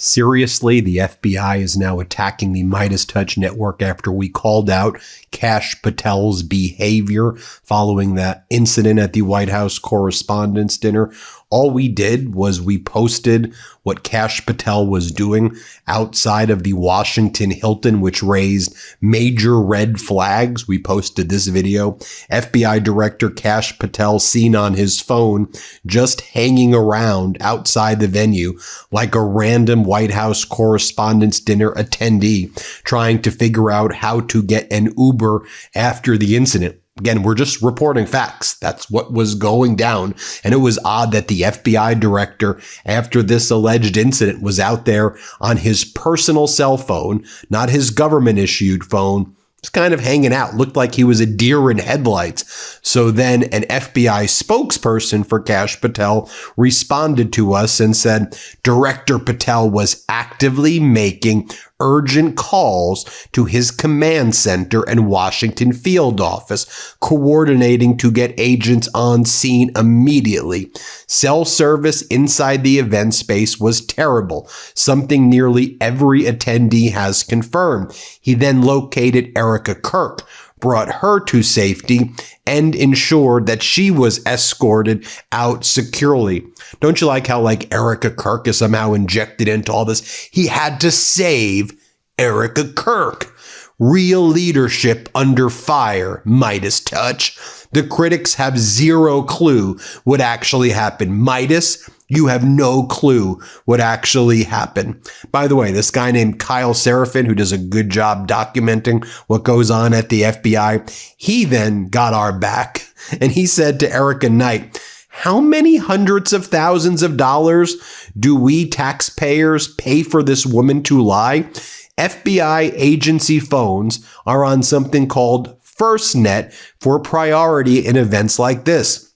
Seriously, the FBI is now attacking the MeidasTouch network after we called out Kash Patel's behavior following that incident at the White House Correspondents' Dinner. All we did was we posted what Kash Patel was doing outside of the Washington Hilton, which raised major red flags. We posted this video. FBI Director Kash Patel seen on his phone just hanging around outside the venue like a random White House Correspondents' Dinner attendee trying to figure out how to get an Uber after the incident. Again, we're just reporting facts. That's what was going down. And it was odd that the FBI director, after this alleged incident, was out there on his personal cell phone, not his government-issued phone, just kind of hanging out. Looked like he was a deer in headlights. So then an FBI spokesperson for Kash Patel responded to us and said, Director Patel was actively making urgent calls to his command center and Washington field office, coordinating to get agents on scene immediately. Cell service inside the event space was terrible, something nearly every attendee has confirmed. He then located Erica Kirk, brought her to safety, and ensured that she was escorted out securely. Don't you like how Erica Kirk is somehow injected into all this? He had to save Erica Kirk. Real leadership under fire, MeidasTouch. The critics have zero clue what actually happened. Meidas, you have no clue what actually happened. By the way, this guy named Kyle Seraphin, who does a good job documenting what goes on at the FBI, he then got our back and he said to Erica Knight, how many hundreds of thousands of dollars do we taxpayers pay for this woman to lie? FBI agency phones are on something called FirstNet for priority in events like this.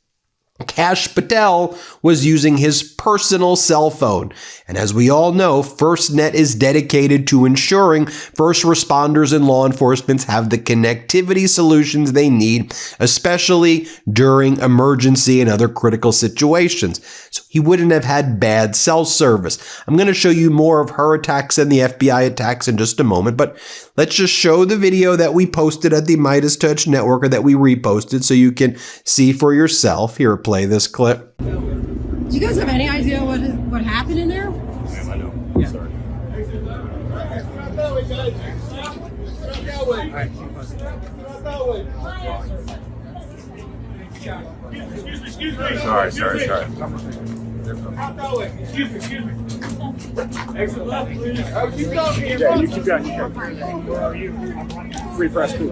Kash Patel was using his personal cell phone. And as we all know, FirstNet is dedicated to ensuring first responders and law enforcement have the connectivity solutions they need, especially during emergency and other critical situations. So he wouldn't have had bad cell service. I'm going to show you more of her attacks and the FBI attacks in just a moment, but let's just show the video that we posted at the MeidasTouch network, or that we reposted, so you can see for yourself. Here, play this clip. Do you guys have any idea what happened in there? Ma'am, I know. I'm sorry. Excuse me. Sorry. Excuse me. Exit left, please. Keep going. Yeah, you keep going. Where are you? Free press cool.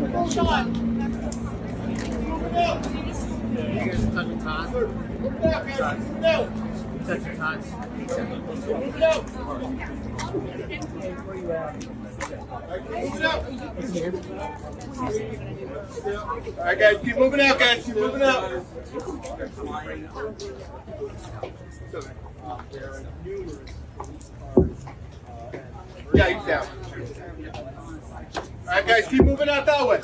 You guys are touching time? Touching time? All right, guys, keep moving out, guys. Keep moving out. Yeah, he's down. All right, guys, keep moving out that way.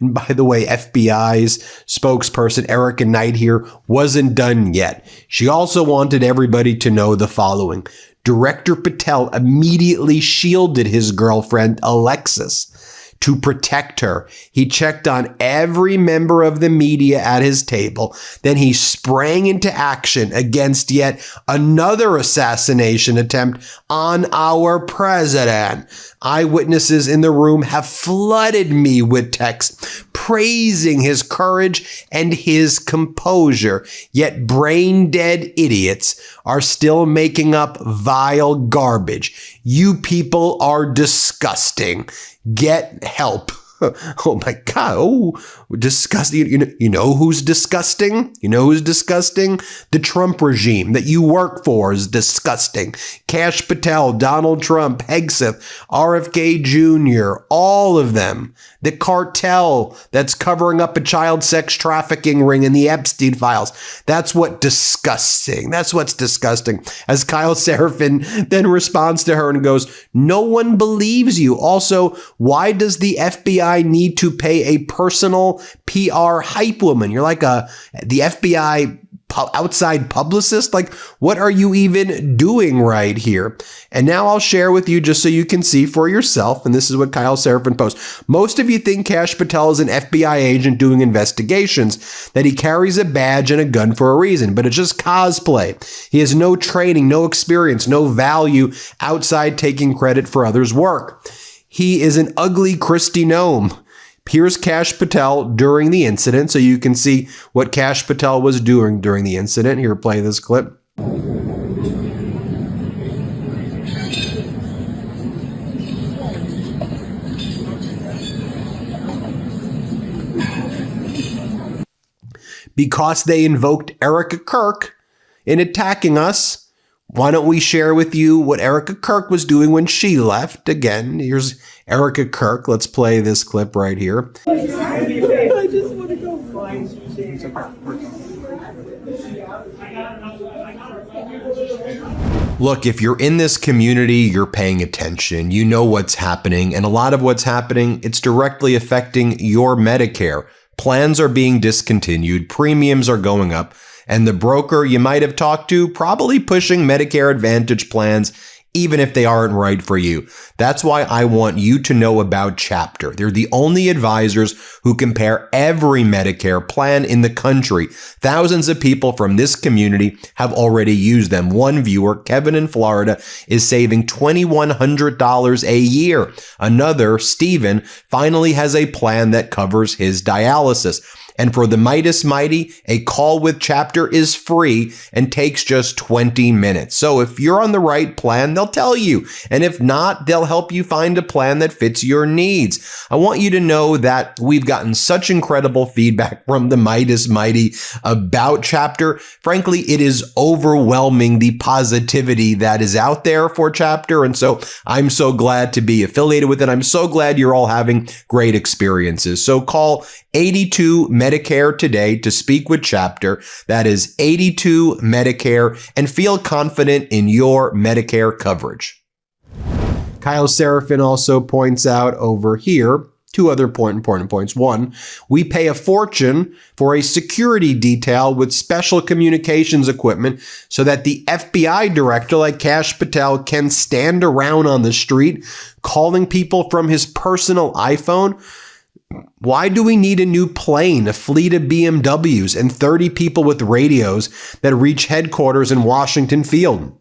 And by the way, FBI's spokesperson Erica Knight here wasn't done yet. She also wanted everybody to know the following. Director Patel immediately shielded his girlfriend, Alexis, to protect her. He checked on every member of the media at his table. Then he sprang into action against yet another assassination attempt on our president. Eyewitnesses in the room have flooded me with texts praising his courage and his composure. Yet brain-dead idiots are still making up vile garbage. You people are disgusting. Get help. Oh my God. Oh, disgusting. You know who's disgusting? You know who's disgusting? The Trump regime that you work for is disgusting. Kash Patel, Donald Trump, Hegseth, RFK Jr., all of them. The cartel that's covering up a child sex trafficking ring in the Epstein files. That's what disgusting. That's what's disgusting. As Kyle Seraphin then responds to her and goes, no one believes you. Also, why does the FBI need to pay a personal PR hype woman? You're like the FBI outside publicist? Like, what are you even doing right here? And now I'll share with you just so you can see for yourself. And this is what Kyle Seraphin posts. Most of you think Cash Patel is an FBI agent doing investigations, that he carries a badge and a gun for a reason, but it's just cosplay. He has no training, no experience, no value outside taking credit for others' work. He is an ugly Christy gnome. Here's Kash Patel during the incident, so you can see what Kash Patel was doing during the incident. Here, play this clip. Because they invoked Erica Kirk in attacking us, why don't we share with you what Erica Kirk was doing when she left? Again, here's Erica Kirk. Let's play this clip right here. I just want to go find Look, if you're in this community, you're paying attention. You know what's happening. And a lot of what's happening, it's directly affecting your Medicare. Plans are being discontinued. Premiums are going up. And the broker you might have talked to probably pushing Medicare Advantage plans, even if they aren't right for you. That's why I want you to know about Chapter. They're the only advisors who compare every Medicare plan in the country. Thousands of people from this community have already used them. One viewer, Kevin in Florida, is saving $2,100 a year. Another, Steven, finally has a plan that covers his dialysis. And for the Midas Mighty, a call with Chapter is free and takes just 20 minutes. So if you're on the right plan, they'll tell you. And if not, they'll help you find a plan that fits your needs. I want you to know that we've gotten such incredible feedback from the Midas Mighty about Chapter. Frankly, it is overwhelming, the positivity that is out there for Chapter. And so I'm so glad to be affiliated with it. I'm so glad you're all having great experiences. So call 82 Medicare today to speak with Chapter. That is 82 Medicare, and feel confident in your Medicare coverage. Kyle Seraphin also points out over here two other important points. One, we pay a fortune for a security detail with special communications equipment so that the FBI director like Kash Patel can stand around on the street calling people from his personal iPhone. Why do we need a new plane, a fleet of BMWs, and 30 people with radios that reach headquarters in Washington Field?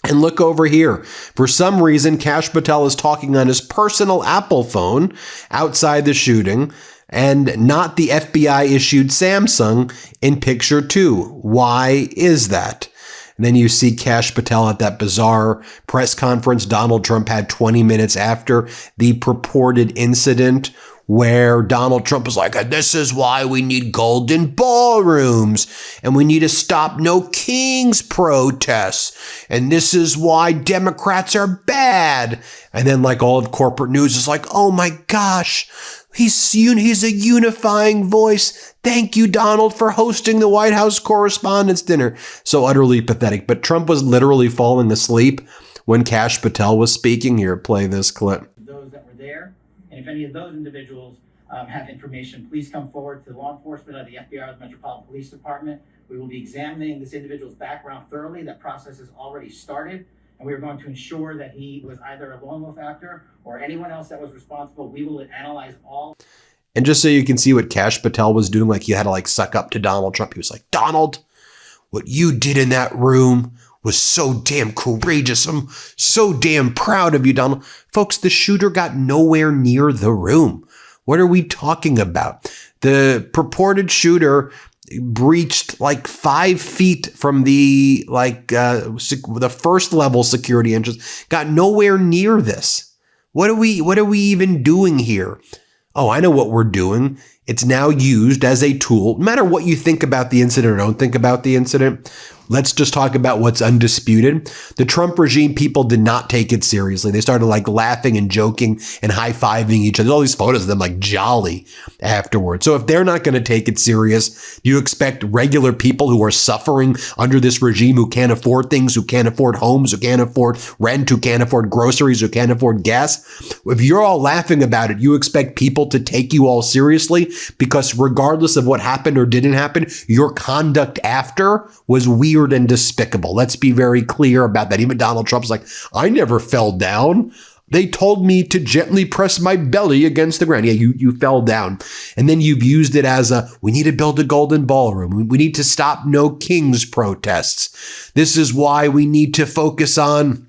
And look over here. For some reason, Kash Patel is talking on his personal Apple phone outside the shooting and not the FBI-issued Samsung in picture 2. Why is that? And then you see Kash Patel at that bizarre press conference Donald Trump had 20 minutes after the purported incident, where Donald Trump was like, this is why we need golden ballrooms, and we need to stop No Kings protests, and this is why Democrats are bad. And then like all of corporate news is like, oh my gosh, he's a unifying voice. Thank you, Donald, for hosting the White House Correspondents' Dinner. So utterly pathetic. But Trump was literally falling asleep when Kash Patel was speaking. Here, play this clip. Those that were there. And if any of those individuals have information, please come forward to law enforcement of the FBI or the Metropolitan Police Department. We will be examining this individual's background thoroughly. That process has already started, and we are going to ensure that he was either a lone wolf actor or anyone else that was responsible. We will analyze all. And just so you can see what Kash Patel was doing, like he had to like suck up to Donald Trump. He was like, Donald, what you did in that room was so damn courageous. I'm so damn proud of you, Donald. Folks, the shooter got nowhere near the room. What are we talking about? The purported shooter breached like 5 feet from the the first level security entrance, got nowhere near this. What are we even doing here? Oh, I know what we're doing. It's now used as a tool. No matter what you think about the incident or don't think about the incident, let's just talk about what's undisputed. The Trump regime people did not take it seriously. They started like laughing and joking and high-fiving each other. There's all these photos of them like jolly afterwards. So if they're not going to take it serious, do you expect regular people who are suffering under this regime, who can't afford things, who can't afford homes, who can't afford rent, who can't afford groceries, who can't afford gas? If you're all laughing about it, you expect people to take you all seriously? because regardless of what happened or didn't happen, your conduct after was weird and despicable. Let's be very clear about that. Even Donald Trump's like, I never fell down. They told me to gently press my belly against the ground. Yeah, you fell down. And then you've used it as we need to build a golden ballroom. We need to stop No Kings protests. This is why we need to focus on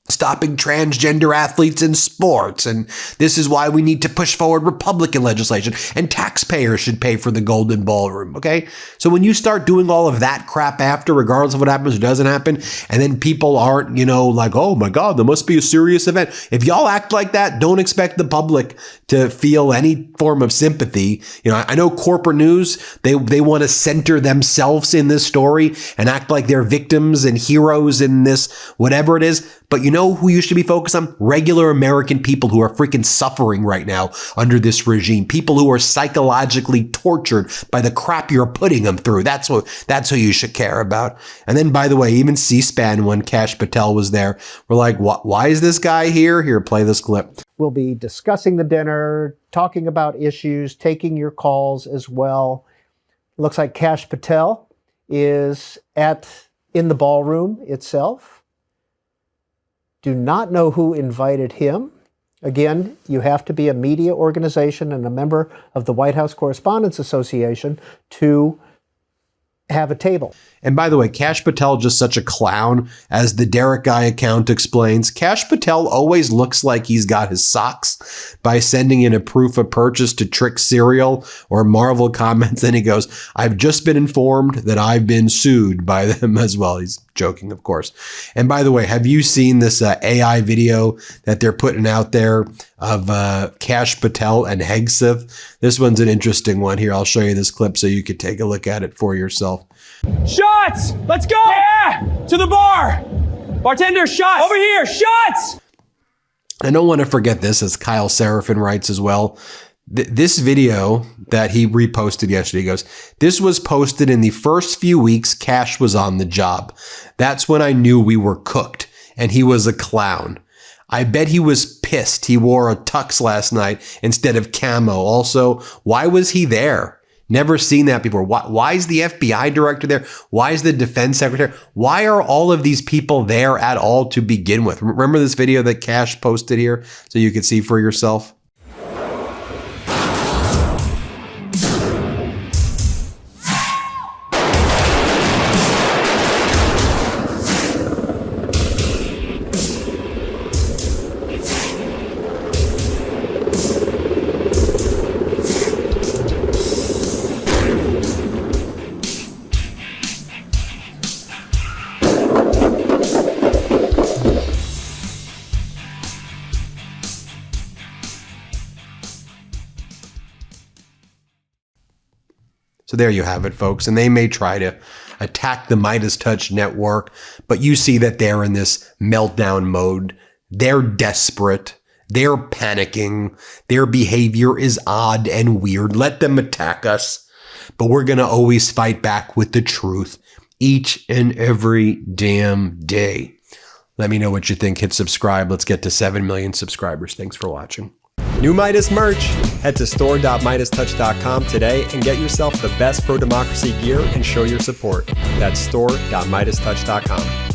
stopping transgender athletes in sports. And this is why we need to push forward Republican legislation, and taxpayers should pay for the golden ballroom. Okay. So when you start doing all of that crap after, regardless of what happens or doesn't happen, and then people aren't, like, oh my God, there must be a serious event. If y'all act like that, don't expect the public to feel any form of sympathy. I know corporate news, they want to center themselves in this story and act like they're victims and heroes in this, whatever it is. But you know who you should be focused on? Regular American people who are freaking suffering right now under this regime. People who are psychologically tortured by the crap you're putting them through. That's who you should care about. And then, by the way, even C-SPAN, when Kash Patel was there, we're like, why is this guy here? Here, play this clip. We'll be discussing the dinner, talking about issues, taking your calls as well. Looks like Kash Patel is in the ballroom itself. Do not know who invited him. Again, you have to be a media organization and a member of the White House Correspondents Association to have a table. And by the way, Kash Patel just such a clown. As the Derek Guy account explains, Kash Patel always looks like he's got his socks by sending in a proof of purchase to Trick Cereal or Marvel Comments. And he goes, I've just been informed that I've been sued by them as well. He's joking, of course. And by the way, have you seen this AI video that they're putting out there of Kash Patel and Hegseth? This one's an interesting one. Here, I'll show you this clip so you could take a look at it for yourself. Shots! Let's go! Yeah! To the bar! Bartender, shots! Over here, shots! I don't want to forget this, as Kyle Seraphin writes as well. This video that he reposted yesterday, he goes, this was posted in the first few weeks Kash was on the job. That's when I knew we were cooked, and he was a clown. I bet he was pissed he wore a tux last night instead of camo. Also, why was he there? Never seen that before. Why is the FBI director there? Why is the defense secretary? Why are all of these people there at all to begin with? Remember this video that Kash posted here so you could see for yourself? So there you have it, folks. And they may try to attack the MeidasTouch network, but you see that they're in this meltdown mode. They're desperate. They're panicking. Their behavior is odd and weird. Let them attack us. But we're going to always fight back with the truth each and every damn day. Let me know what you think. Hit subscribe. Let's get to 7 million subscribers. Thanks for watching. New Meidas merch. Head to store.meidastouch.com today and get yourself the best pro-democracy gear and show your support. That's store.meidastouch.com.